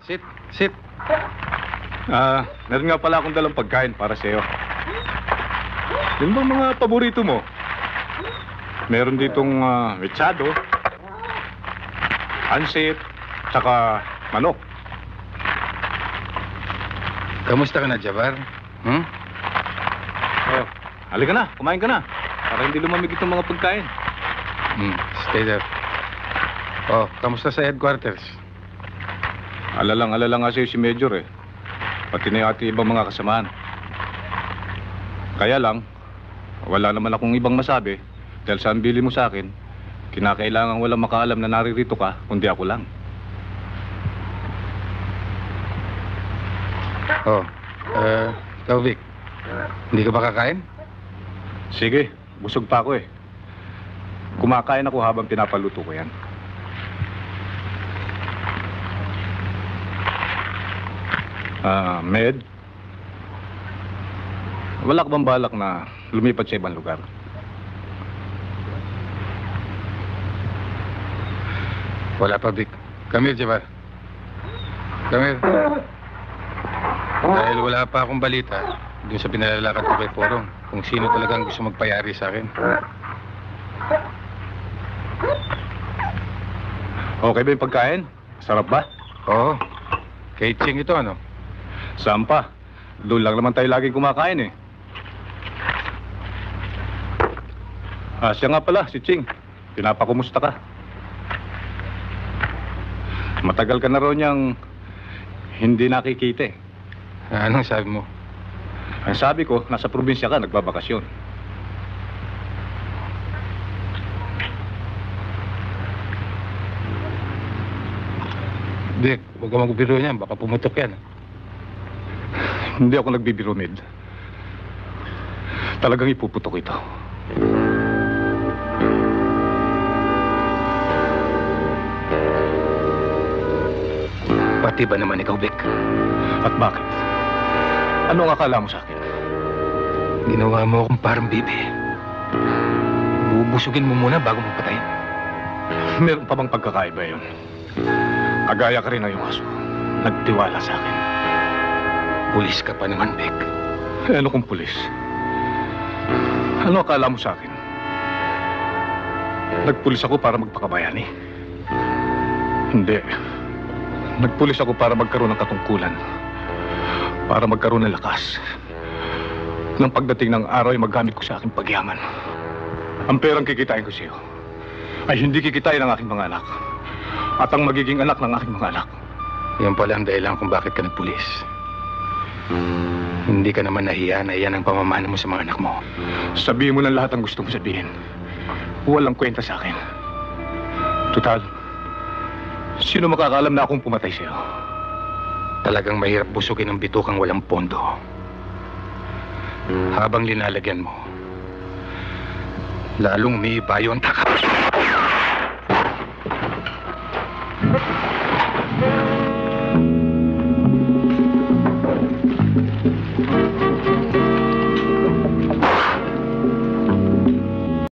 Sit. Sit. Meron nga pala akong dalang pagkain para sa'yo. Yun bang mga paborito mo? Meron ditong mechado, ansit, tsaka manok. Kamusta ka na, Jabbar? Oh, halika na, kumain ka na. Para hindi lumamig itong mga pagkain. Stay there. Oh, kamusta sa headquarters? Alala nga sa'yo si Major eh. Pati na yung ating ibang mga kasamahan. Kaya lang, wala naman akong ibang masabi. Dahil sa ambili mo sa akin, kinakailangan walang makaalam na naririto ka, kundi ako lang. Oh, ikaw, Vic. Hindi ka ba kakain? Sige, busog pa ako eh. Kumakain ako habang pinapaluto ko yan. Med? Wala ka bang balak na lumipat sa ibang lugar? Wala pa, Vic. Come here, Jabbar. Come here. Dahil wala pa akong balita dun sa pinalalakad ko kay Porong kung sino talagang gusto magpayari sa akin. Okay ba yung pagkain? Sarap ba? Oo. Kay Ching ito, ano? Saan pa? Doon lang naman tayo laging kumakain eh. Siya nga pala, si Ching. Pinapakumusta ka? Matagal ka na raw niyang hindi nakikita eh. Anong sabi mo? Ang sabi ko, nasa probinsya ka, nagbabakasyon. Vic, huwag ka magbiro niyan. Baka pumutok yan. Hindi ako nagbibiro, Med. Talagang ipuputok ito. Pati ba naman ikaw, Vic? At bakit? Ano ang akala mo sa akin? Ginawa mo akong parang bibi. Bubusugin mo muna bago mo patayin. Meron pa bang pagkakaiba yun? Kagaya ka rin ng iyong aso. Nagtiwala sa akin. Pulis ka pa naman, Vic. Ano kung pulis? Ano akala mo sa akin? Nagpulis ako para magpakabayani? Hindi. Nagpulis ako para magkaroon ng katungkulan. Para magkaroon ng lakas. Nang pagdating ng araw ay magamit ko sa aking pagyaman. Ang perang kikitain ko sa iyo ay hindi kikitain ng aking mga anak. At ang magiging anak ng aking mga anak. Yan pala ang dahilan kung bakit ka nagpulis. Hindi ka naman nahiya na iyan ang pamamana mo sa mga anak mo. Sabihin mo lang lahat ang gusto mo sabihin. Walang kwenta sa akin. Total, sino makakaalam na akong pumatay sa'yo? Talagang mahirap busugin ang bitukang walang pondo. Habang linalagyan mo, lalong umiibayo ang takap.